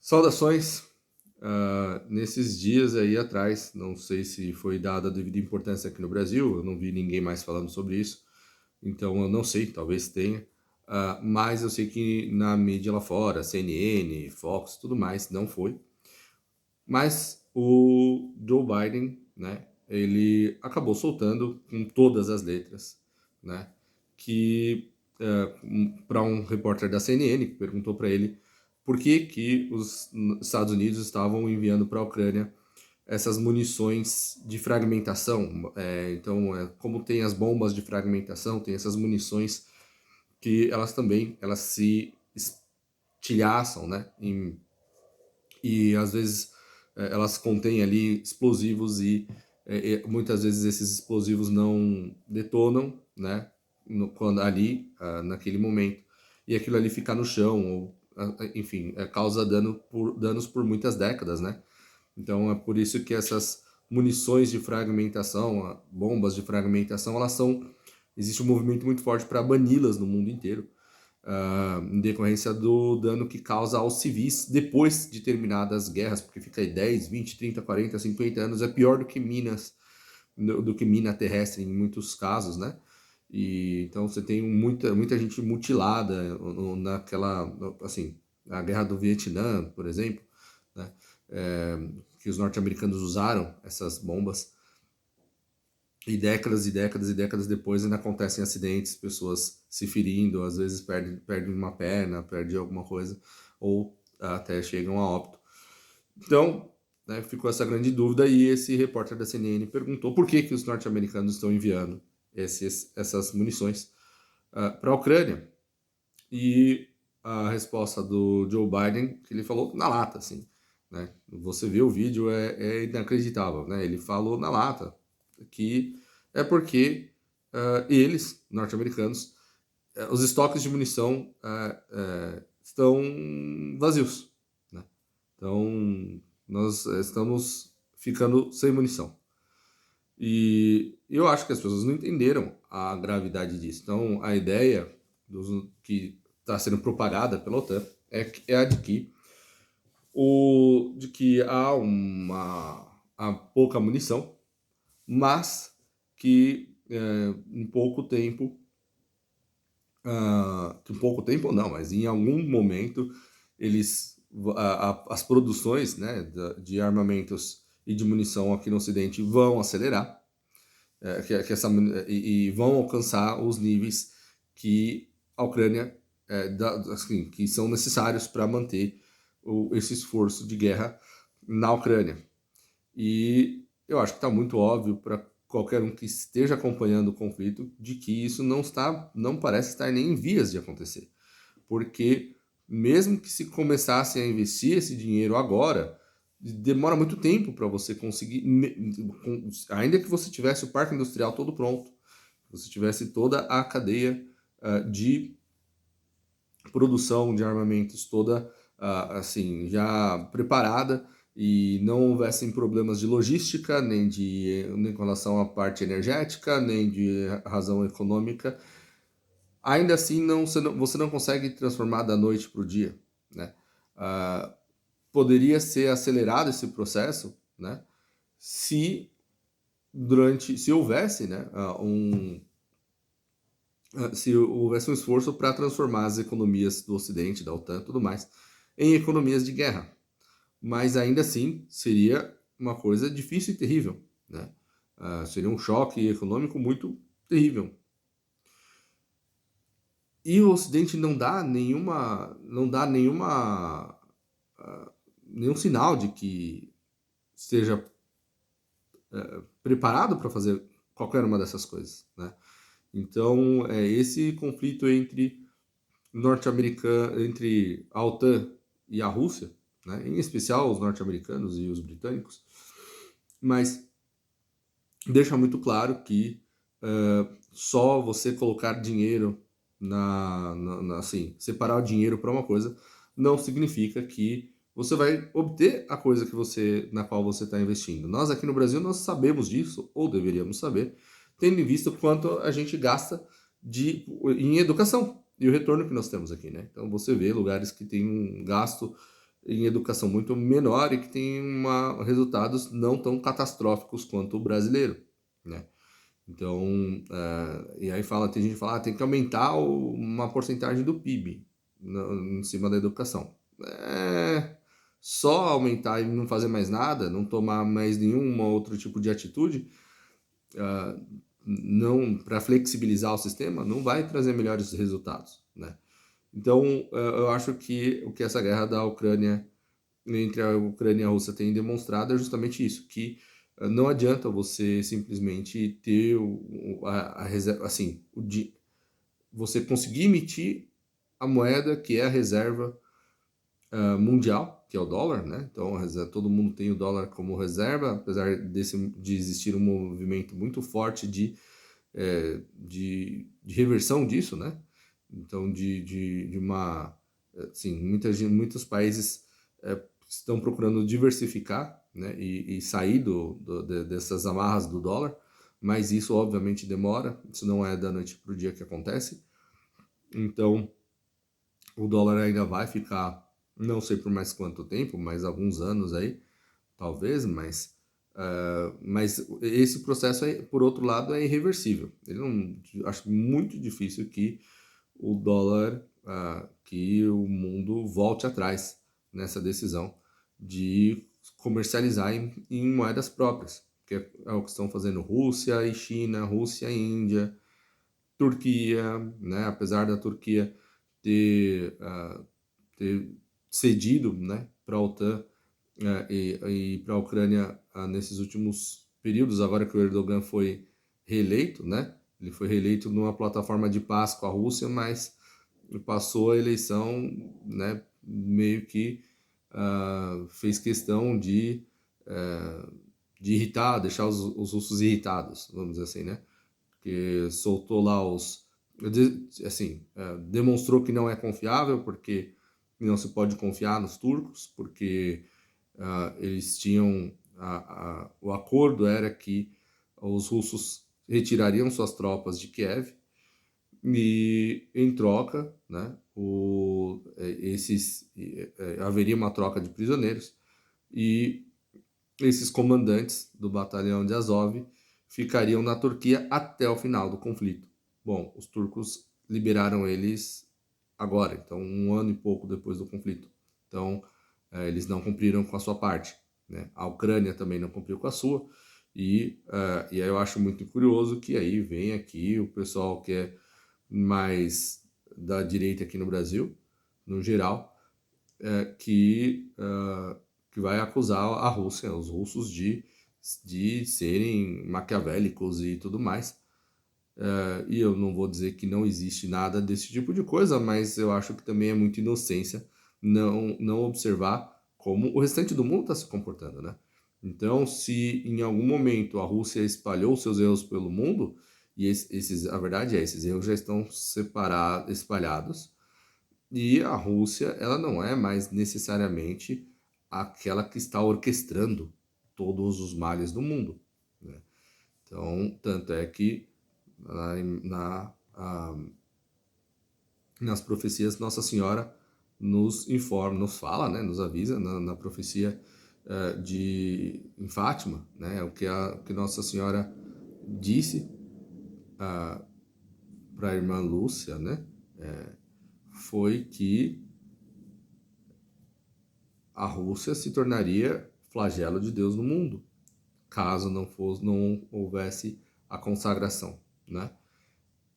Saudações. Nesses dias aí atrás, não sei se foi dada a devida importância aqui no Brasil, eu não vi ninguém mais falando sobre isso, então eu não sei, talvez tenha, mas eu sei que na mídia lá fora, CNN, Fox, tudo mais, não foi. Mas o Joe Biden, né, ele acabou soltando com todas as letras, né, que para um repórter da CNN que perguntou para ele por que os Estados Unidos estavam enviando para a Ucrânia essas munições de fragmentação. Como tem as bombas de fragmentação, tem essas munições que elas se estilhaçam, né, e às vezes elas contêm ali explosivos muitas vezes esses explosivos não detonam, né, quando ali naquele momento, e aquilo ali fica no chão ou enfim, causa danos por muitas décadas, né? Então é por isso que essas munições de fragmentação, bombas de fragmentação, existe um movimento muito forte para bani-las no mundo inteiro, em decorrência do dano que causa aos civis depois de terminadas guerras, porque fica aí 10, 20, 30, 40, 50 anos, é pior do que mina terrestre em muitos casos, né? E então você tem muita gente mutilada naquela, assim, a guerra do Vietnã, por exemplo, né? Que os norte-americanos usaram essas bombas e décadas depois ainda acontecem acidentes, pessoas se ferindo, às vezes perdem uma perna, perdem alguma coisa, ou até chegam a óbito. Então, né, ficou essa grande dúvida e esse repórter da CNN perguntou por que os norte-americanos estão enviando essas munições para a Ucrânia. E a resposta do Joe Biden, que ele falou na lata, assim, né? Você vê o vídeo, é inacreditável, né? Ele falou na lata que é porque eles, norte-americanos, os estoques de munição estão vazios, né? Então, nós estamos ficando sem munição. E eu acho que as pessoas não entenderam a gravidade disso. Então, a ideia que está sendo propagada pela OTAN é a de que há pouca munição, mas que em pouco tempo não, mas em algum momento as produções, né, de armamentos e de munição aqui no Ocidente vão acelerar, e vão alcançar os níveis que a Ucrânia, assim, que são necessários para manter esse esforço de guerra na Ucrânia. E eu acho que está muito óbvio para qualquer um que esteja acompanhando o conflito de que isso não parece estar nem em vias de acontecer. Porque mesmo que se começassem a investir esse dinheiro agora, demora muito tempo para você conseguir, ainda que você tivesse o parque industrial todo pronto, você tivesse toda a cadeia de produção de armamentos toda assim já preparada e não houvessem problemas de logística, nem com relação à parte energética, nem de razão econômica, ainda assim você não consegue transformar da noite para o dia, né? Poderia ser acelerado esse processo, né? Se se houvesse, né, se houvesse um esforço para transformar as economias do Ocidente, da OTAN, e tudo mais, em economias de guerra. Mas ainda assim seria uma coisa difícil e terrível, né? Seria um choque econômico muito terrível. E o Ocidente não dá nenhum sinal de que esteja preparado para fazer qualquer uma dessas coisas, né? Então, esse conflito entre a OTAN e a Rússia, né? Em especial os norte-americanos e os britânicos, mas deixa muito claro que só você colocar dinheiro assim, separar o dinheiro para uma coisa não significa que você vai obter a coisa na qual você está investindo. Nós aqui no Brasil nós sabemos disso, ou deveríamos saber, tendo em vista o quanto a gente gasta em educação e o retorno que nós temos aqui, né? Então você vê lugares que tem um gasto em educação muito menor e que tem resultados não tão catastróficos quanto o brasileiro, né? Então, e aí tem gente que fala, tem que aumentar uma porcentagem do PIB em cima da educação. Só aumentar e não fazer mais nada, não tomar mais nenhum outro tipo de atitude, não para flexibilizar o sistema, não vai trazer melhores resultados, né? Então, eu acho que o que essa guerra da Ucrânia, entre a Ucrânia e a Rússia, tem demonstrado é justamente isso, que não adianta você simplesmente ter a reserva, assim, você conseguir emitir a moeda que é a reserva mundial, que é o dólar, né? Então, todo mundo tem o dólar como reserva, apesar de existir um movimento muito forte de reversão disso, né? Então, de uma... Assim, muitos países estão procurando diversificar, né? E sair dessas amarras do dólar, mas isso, obviamente, demora. Isso não é da noite para o dia que acontece. Então, o dólar ainda vai ficar, não sei por mais quanto tempo, mais alguns anos aí, talvez, mas esse processo, por outro lado, é irreversível. Acho muito difícil que o dólar, que o mundo volte atrás nessa decisão de comercializar em moedas próprias, que é o que estão fazendo Rússia e China, Rússia e Índia, Turquia, né? Apesar da Turquia ter cedido, né, para a OTAN e para a Ucrânia nesses últimos períodos, agora que o Erdogan foi reeleito, né? Ele foi reeleito numa plataforma de paz com a Rússia, mas passou a eleição, né? Meio que fez questão de irritar, deixar os russos irritados, vamos dizer assim, né? Que soltou lá assim, demonstrou que não é confiável, porque não se pode confiar nos turcos, porque eles tinham o acordo era que os russos retirariam suas tropas de Kiev e em troca, né, haveria uma troca de prisioneiros e esses comandantes do batalhão de Azov ficariam na Turquia até o final do conflito. Bom, os turcos liberaram eles agora, então 1 ano e pouco depois do conflito. Então, eles não cumpriram com a sua parte, né? A Ucrânia também não cumpriu com a sua, e aí eu acho muito curioso que aí vem aqui o pessoal que é mais da direita aqui no Brasil, no geral, que vai acusar a Rússia, os russos, de serem maquiavélicos e tudo mais. E eu não vou dizer que não existe nada desse tipo de coisa, mas eu acho que também é muita inocência não observar como o restante do mundo está se comportando, né? Então, se em algum momento a Rússia espalhou seus erros pelo mundo, e a verdade é, esses erros já estão espalhados, e a Rússia, ela não é mais necessariamente aquela que está orquestrando todos os males do mundo, né? Então, tanto é que nas profecias Nossa Senhora nos informa, nos fala, né, nos avisa na profecia em Fátima, né, o que Nossa Senhora disse para a irmã Lúcia, né, foi que a Rússia se tornaria flagelo de Deus no mundo, caso não houvesse a consagração, né?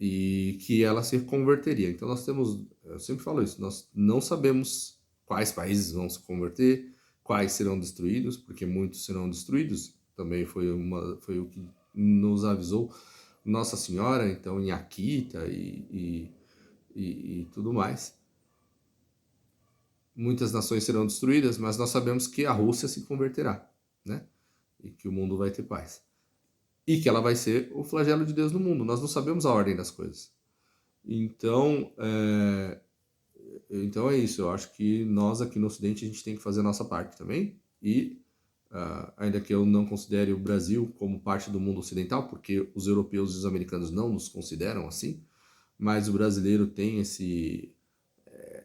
E que ela se converteria. Então eu sempre falo isso, nós não sabemos quais países vão se converter, quais serão destruídos, porque muitos serão destruídos. Também foi o que nos avisou Nossa Senhora, então em Akita e tudo mais. Muitas nações serão destruídas, mas nós sabemos que a Rússia se converterá, né? E que o mundo vai ter paz. E que ela vai ser o flagelo de Deus no mundo. Nós não sabemos a ordem das coisas. Então, então é isso. Eu acho que nós aqui no Ocidente a gente tem que fazer a nossa parte também. E ainda que eu não considere o Brasil como parte do mundo ocidental, porque os europeus e os americanos não nos consideram assim, mas o brasileiro tem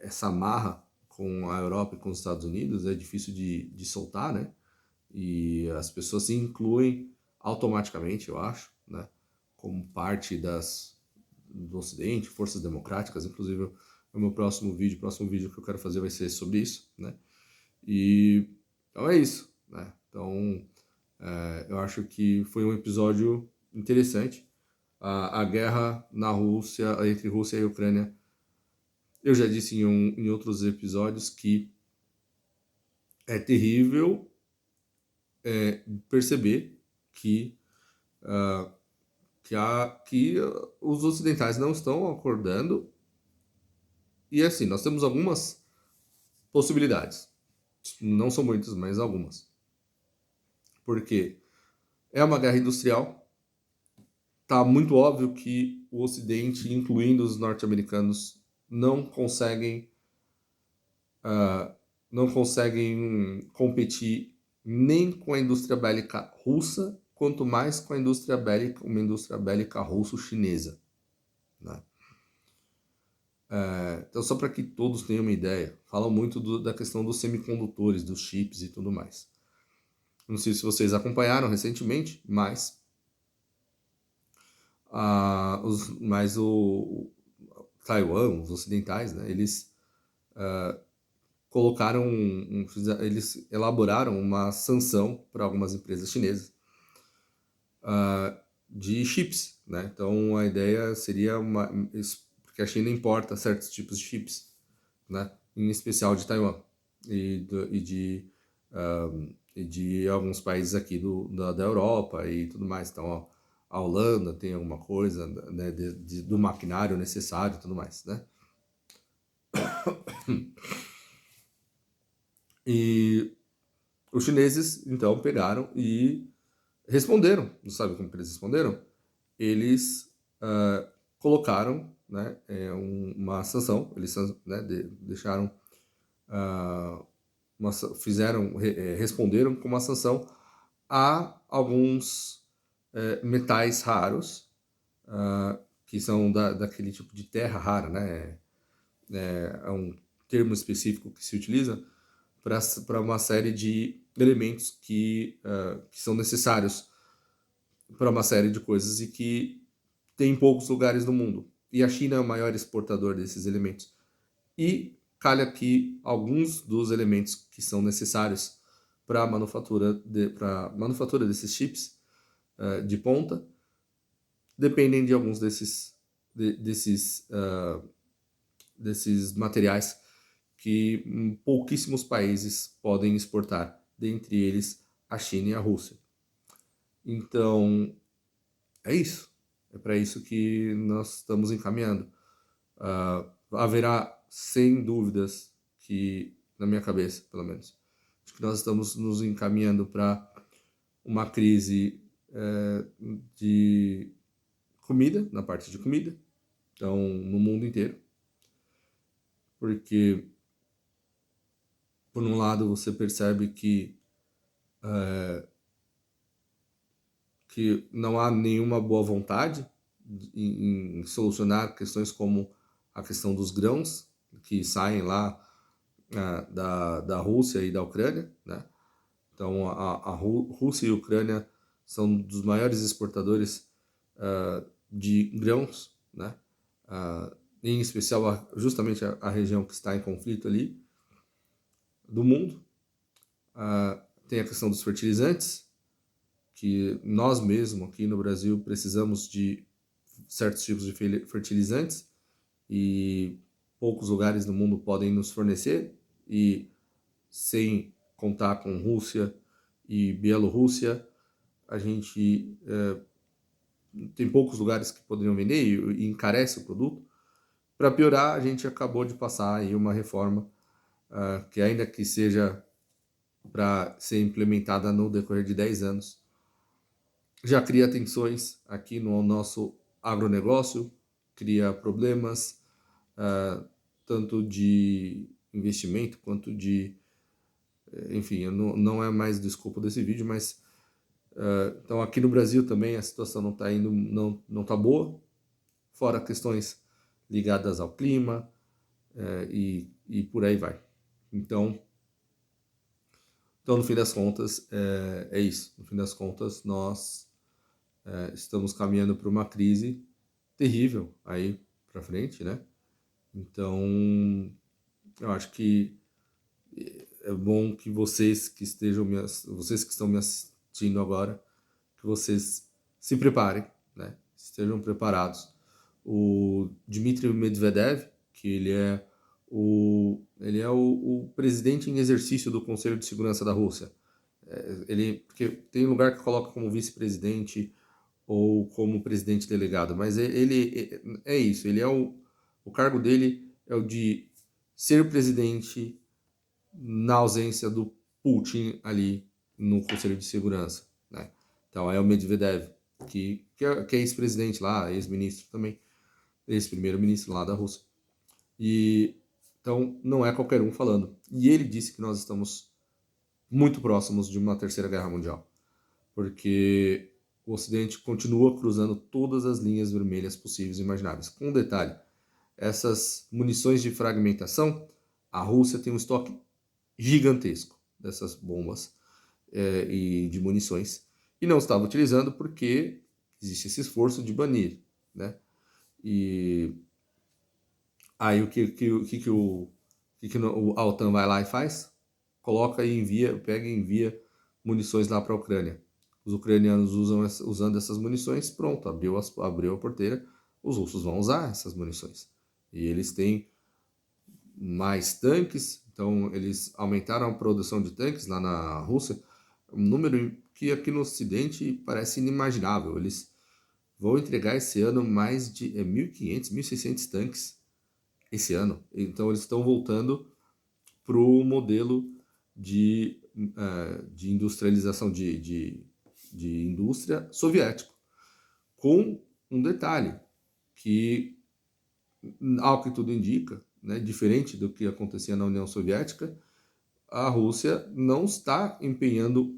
essa marra com a Europa e com os Estados Unidos é difícil de soltar, né? E as pessoas se incluem automaticamente, eu acho, né? Como parte do Ocidente, forças democráticas, inclusive o meu próximo vídeo que eu quero fazer vai ser sobre isso, né? E então é isso, né? Então eu acho que foi um episódio interessante. A guerra na Rússia, entre Rússia e Ucrânia, eu já disse em outros episódios que é terrível perceber que, uh, que os ocidentais não estão acordando. E assim, nós temos algumas possibilidades. Não são muitas, mas algumas. Porque é uma guerra industrial. Tá muito óbvio que o Ocidente, incluindo os norte-americanos, não conseguem não conseguem competir nem com a indústria bélica russa, quanto mais com a indústria bélica, uma indústria bélica russo-chinesa, né? Então, só para que todos tenham uma ideia, falam muito da questão dos semicondutores, dos chips e tudo mais. Não sei se vocês acompanharam recentemente, mas, o Taiwan, os ocidentais, né, eles eles elaboraram uma sanção para algumas empresas chinesas de chips, né? Então a ideia seria porque a China importa certos tipos de chips, né? Em especial de Taiwan e de alguns países aqui da Europa e tudo mais. Então a Holanda tem alguma coisa, né, do maquinário necessário e tudo mais, né? E os chineses, então, pegaram e responderam. Não sabe como que eles responderam? Eles colocaram, né, uma sanção. Eles, né, deixaram, responderam com uma sanção a alguns metais raros, que são daquele tipo de terra rara, né? É um termo específico que se utiliza para uma série de elementos que são necessários para uma série de coisas e que tem em poucos lugares no mundo. E a China é o maior exportador desses elementos. E calha que alguns dos elementos que são necessários para a manufatura desses chips de ponta dependem de alguns desses materiais que pouquíssimos países podem exportar, dentre eles a China e a Rússia. Então, é isso. É para isso que nós estamos encaminhando. Haverá, sem dúvidas, que, na minha cabeça, pelo menos, acho que nós estamos nos encaminhando para uma crise de comida, na parte de comida, então, no mundo inteiro. Porque, por um lado, você percebe que não há nenhuma boa vontade em solucionar questões como a questão dos grãos que saem lá da Rússia e da Ucrânia, né? Então a Rússia e a Ucrânia são dos maiores exportadores de grãos, né? Em especial justamente a região que está em conflito ali do mundo. Tem a questão dos fertilizantes, que nós mesmos aqui no Brasil precisamos de certos tipos de fertilizantes e poucos lugares no mundo podem nos fornecer, e sem contar com Rússia e Bielorrússia, a gente tem poucos lugares que poderiam vender e encarece o produto. Para piorar, a gente acabou de passar aí uma reforma que, ainda que seja para ser implementada no decorrer de 10 anos, já cria tensões aqui no nosso agronegócio, cria problemas, tanto de investimento quanto de... Enfim, não é mais do escopo desse vídeo, mas... então, aqui no Brasil também a situação não está indo, não tá boa, fora questões ligadas ao clima e por aí vai. Então, no fim das contas, é isso. No fim das contas, nós estamos caminhando para uma crise terrível aí para frente, né? Então, eu acho que é bom que vocês que vocês que estão me assistindo agora, que vocês se preparem, né? Estejam preparados. O Dmitry Medvedev, que ele é o presidente em exercício do Conselho de Segurança da Rússia. Porque tem lugar que coloca como vice-presidente ou como presidente delegado, mas ele é isso, o cargo dele é o de ser presidente na ausência do Putin ali no Conselho de Segurança, né? Então é o Medvedev, que é ex-presidente lá, ex-ministro também, ex-primeiro-ministro lá da Rússia. E então não é qualquer um falando. E ele disse que nós estamos muito próximos de uma terceira guerra mundial, porque o Ocidente continua cruzando todas as linhas vermelhas possíveis e imagináveis. Com um detalhe, essas munições de fragmentação, a Rússia tem um estoque gigantesco dessas bombas e de munições, e não estava utilizando porque existe esse esforço de banir, né? E aí a OTAN vai lá e faz? Coloca e envia, pega e envia munições lá para a Ucrânia. Os ucranianos usando essas munições, pronto, abriu a porteira, os russos vão usar essas munições. E eles têm mais tanques, então eles aumentaram a produção de tanques lá na Rússia, um número que aqui no Ocidente parece inimaginável. Eles vão entregar esse ano mais de 1.500, 1.600 tanques esse ano. Então eles estão voltando para o modelo de industrialização de indústria soviético, com um detalhe que, ao que tudo indica, né, diferente do que acontecia na União Soviética, a Rússia não está empenhando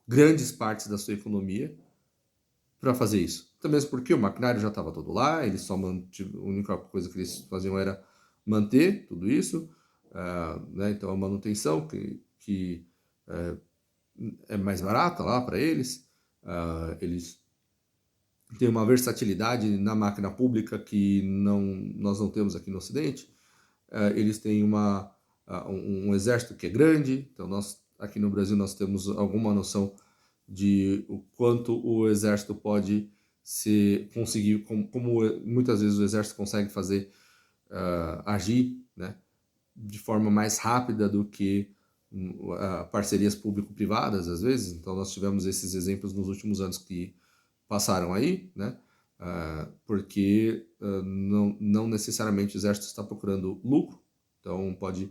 grandes partes da sua economia para fazer isso. Até mesmo porque o maquinário já estava todo lá, eles só a única coisa que eles faziam era manter tudo isso, né? Então a manutenção que é mais barata lá para eles, eles têm uma versatilidade na máquina pública que nós não temos aqui no Ocidente. Eles têm um exército que é grande, então nós aqui no Brasil nós temos alguma noção de o quanto o exército pode conseguir, como muitas vezes o exército consegue fazer agir, né, de forma mais rápida do que parcerias público-privadas, às vezes. Então nós tivemos esses exemplos nos últimos anos que passaram aí, né, porque não necessariamente o exército está procurando lucro, então pode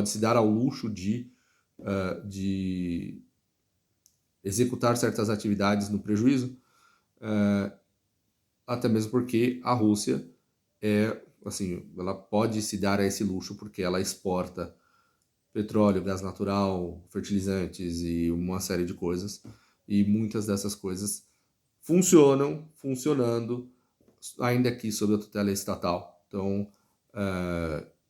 se dar ao luxo de executar certas atividades no prejuízo, até mesmo porque a Rússia assim, ela pode se dar a esse luxo porque ela exporta petróleo, gás natural, fertilizantes e uma série de coisas, e muitas dessas coisas funcionando ainda aqui sob a tutela estatal. Então,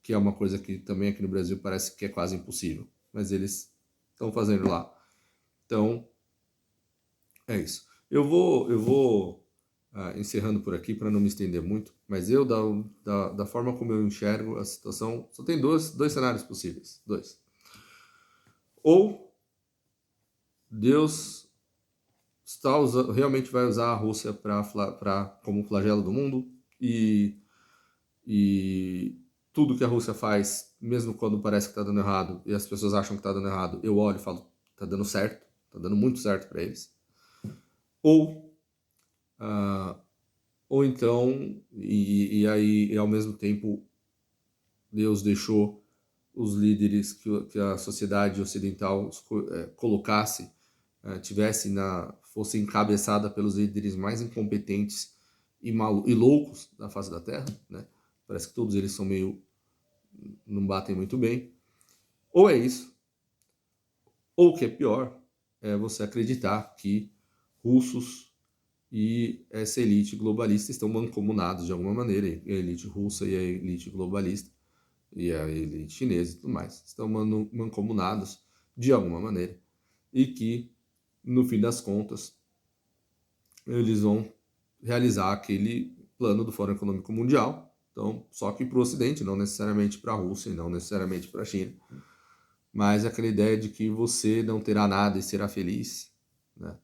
que é uma coisa que também aqui no Brasil parece que é quase impossível, mas eles estão fazendo lá. Então, é isso. Eu vou encerrando por aqui para não me estender muito, mas da forma como eu enxergo a situação, só tem dois cenários possíveis. Dois. Ou Deus realmente vai usar a Rússia como flagelo do mundo e tudo que a Rússia faz, mesmo quando parece que está dando errado e as pessoas acham que está dando errado, eu olho e falo, está dando certo, está dando muito certo para eles. Ou então, e aí ao mesmo tempo Deus deixou os líderes que a sociedade ocidental colocasse, fosse encabeçada pelos líderes mais incompetentes e loucos da face da Terra, né? Parece que todos eles são não batem muito bem. Ou é isso, ou o que é pior, é você acreditar que russos e essa elite globalista estão mancomunados de alguma maneira, a elite russa e a elite globalista, e a elite chinesa e tudo mais, estão mancomunados de alguma maneira, e que, no fim das contas, eles vão realizar aquele plano do Fórum Econômico Mundial, então, só que para o Ocidente, não necessariamente para a Rússia, não necessariamente para a China, mas aquela ideia de que você não terá nada e será feliz, né?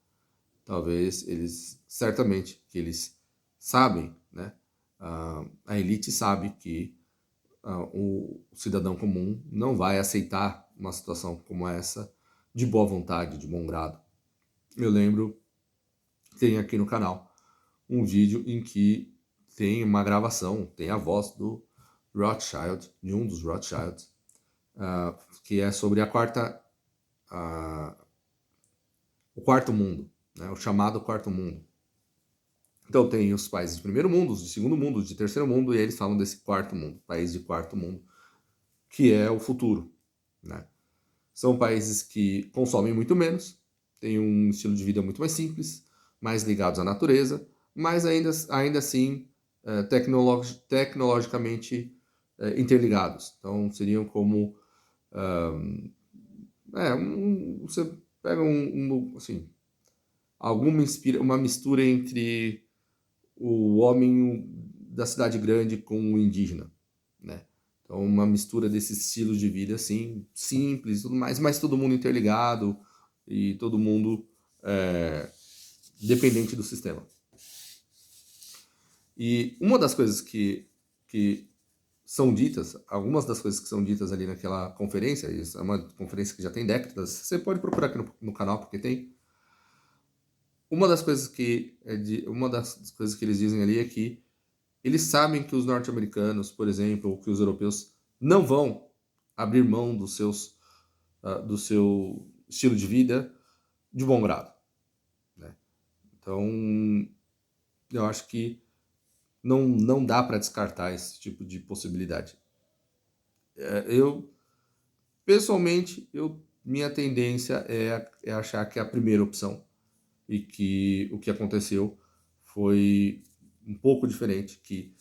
Talvez eles, certamente, que eles sabem, né? A elite sabe que o cidadão comum não vai aceitar uma situação como essa de boa vontade, de bom grado. Eu lembro, tem aqui no canal um vídeo em que tem uma gravação, tem a voz do Rothschild, de um dos Rothschilds, que é sobre o quarto mundo, né, o chamado quarto mundo. Então tem os países de primeiro mundo, os de segundo mundo, os de terceiro mundo, e eles falam desse quarto mundo, país de quarto mundo, que é o futuro, né? São países que consomem muito menos, têm um estilo de vida muito mais simples, mais ligados à natureza, mas ainda assim tecnologicamente interligados. Então seriam como você pega assim, uma mistura entre o homem da cidade grande com o indígena, né? Então, uma mistura desse estilo de vida, assim, simples, tudo mais, mas todo mundo interligado e todo mundo dependente do sistema. E uma das coisas que são ditas, algumas das coisas que são ditas ali naquela conferência, isso é uma conferência que já tem décadas, você pode procurar aqui no canal, porque tem. Uma das coisas uma das coisas que eles dizem ali é que eles sabem que os norte-americanos, por exemplo, ou que os europeus não vão abrir mão do seu estilo de vida de bom grado, né? Então, eu acho que não dá para descartar esse tipo de possibilidade. Eu, pessoalmente, minha tendência é achar que é a primeira opção e que o que aconteceu foi um pouco diferente, que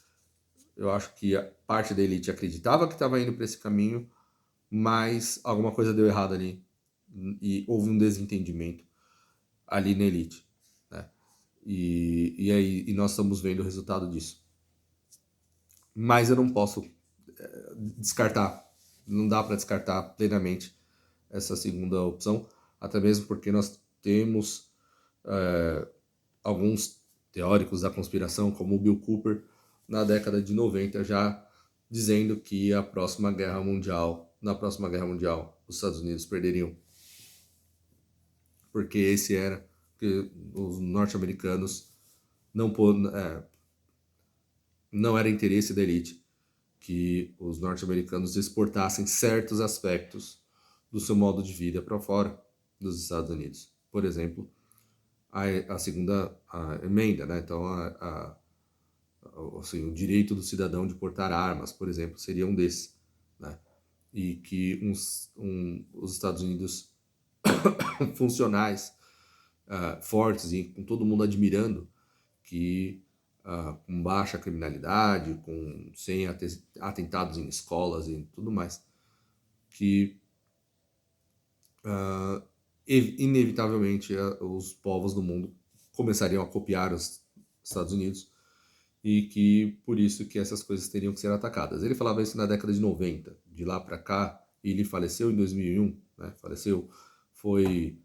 eu acho que a parte da elite acreditava que estava indo para esse caminho, mas alguma coisa deu errado ali e houve um desentendimento ali na elite, né? E nós estamos vendo o resultado disso. Mas eu não posso descartar, não dá para descartar plenamente essa segunda opção, até mesmo porque nós temos alguns teóricos da conspiração, como o Bill Cooper, na década de 90, já dizendo que na próxima Guerra Mundial, os Estados Unidos perderiam. Porque que os norte-americanos não era interesse da elite que os norte-americanos exportassem certos aspectos do seu modo de vida para fora dos Estados Unidos. Por exemplo, a segunda emenda, né? Então, assim, o direito do cidadão de portar armas, por exemplo, seria um desses, né? E que os Estados Unidos funcionais, fortes e com todo mundo admirando, que com baixa criminalidade, sem atentados em escolas e tudo mais, que inevitavelmente os povos do mundo começariam a copiar os Estados Unidos e que por isso que essas coisas teriam que ser atacadas. Ele falava isso na década de 90, de lá para cá, e ele faleceu em 2001, né? Foi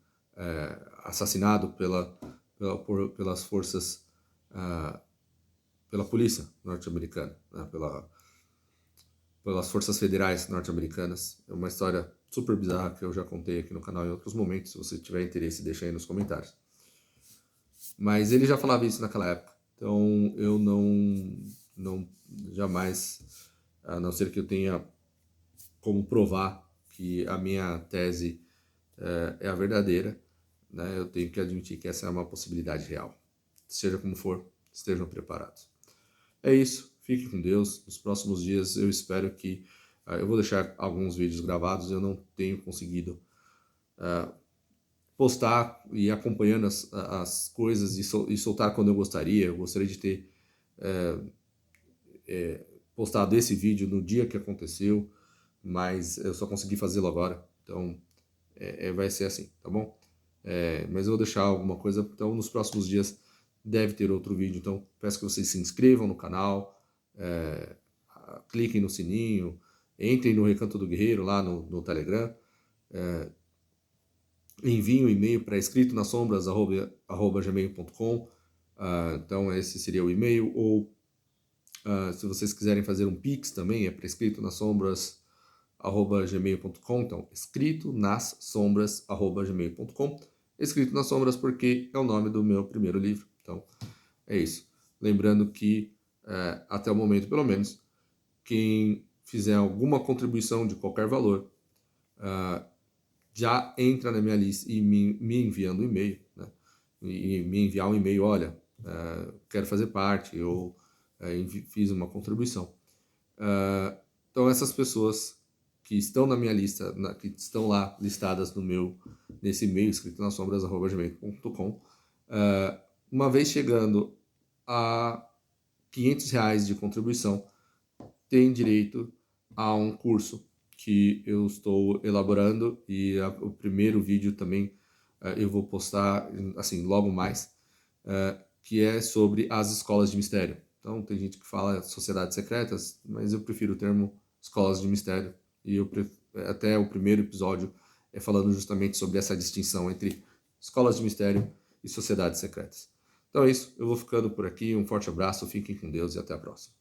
assassinado pelas forças, pela polícia norte-americana, né? Pelas forças federais norte-americanas. É uma história super bizarra que eu já contei aqui no canal em outros momentos. Se você tiver interesse, deixa aí nos comentários. Mas ele já falava isso naquela época. Então eu não jamais, a não ser que eu tenha como provar que a minha tese é a verdadeira, né, eu tenho que admitir que essa é uma possibilidade real. Seja como for, estejam preparados. É isso, fique com Deus. Nos próximos dias eu espero que eu vou deixar alguns vídeos gravados, eu não tenho conseguido postar e acompanhando as coisas e soltar quando eu gostaria. Eu gostaria de ter postado esse vídeo no dia que aconteceu, mas eu só consegui fazê-lo agora, então vai ser assim, tá bom? Mas eu vou deixar alguma coisa, então nos próximos dias deve ter outro vídeo, então peço que vocês se inscrevam no canal, cliquem no sininho, entrem no Recanto do Guerreiro lá no Telegram, enviem um e-mail para escritonasombras@gmail.com. Então esse seria o e-mail, ou se vocês quiserem fazer um Pix também, é para escritonasombras@gmail.com. Então, escritonasombras@gmail.com. Escrito nas Sombras porque é o nome do meu primeiro livro. Então, é isso. Lembrando que, até o momento, pelo menos, quem fizer alguma contribuição de qualquer valor, já entra na minha lista e me enviando um e-mail, né? E me enviar um e-mail, olha, quero fazer parte, ou fiz uma contribuição. Então essas pessoas que estão na minha lista, que estão lá listadas nesse e-mail, escritonasombras@gmail.com, uma vez chegando a R$ 500 de contribuição, tem direito a um curso que eu estou elaborando, e o primeiro vídeo também eu vou postar assim logo mais, que é sobre as escolas de mistério. Então tem gente que fala sociedades secretas, mas eu prefiro o termo escolas de mistério, e até o primeiro episódio é falando justamente sobre essa distinção entre escolas de mistério e sociedades secretas. Então é isso, eu vou ficando por aqui, um forte abraço, fiquem com Deus e até a próxima.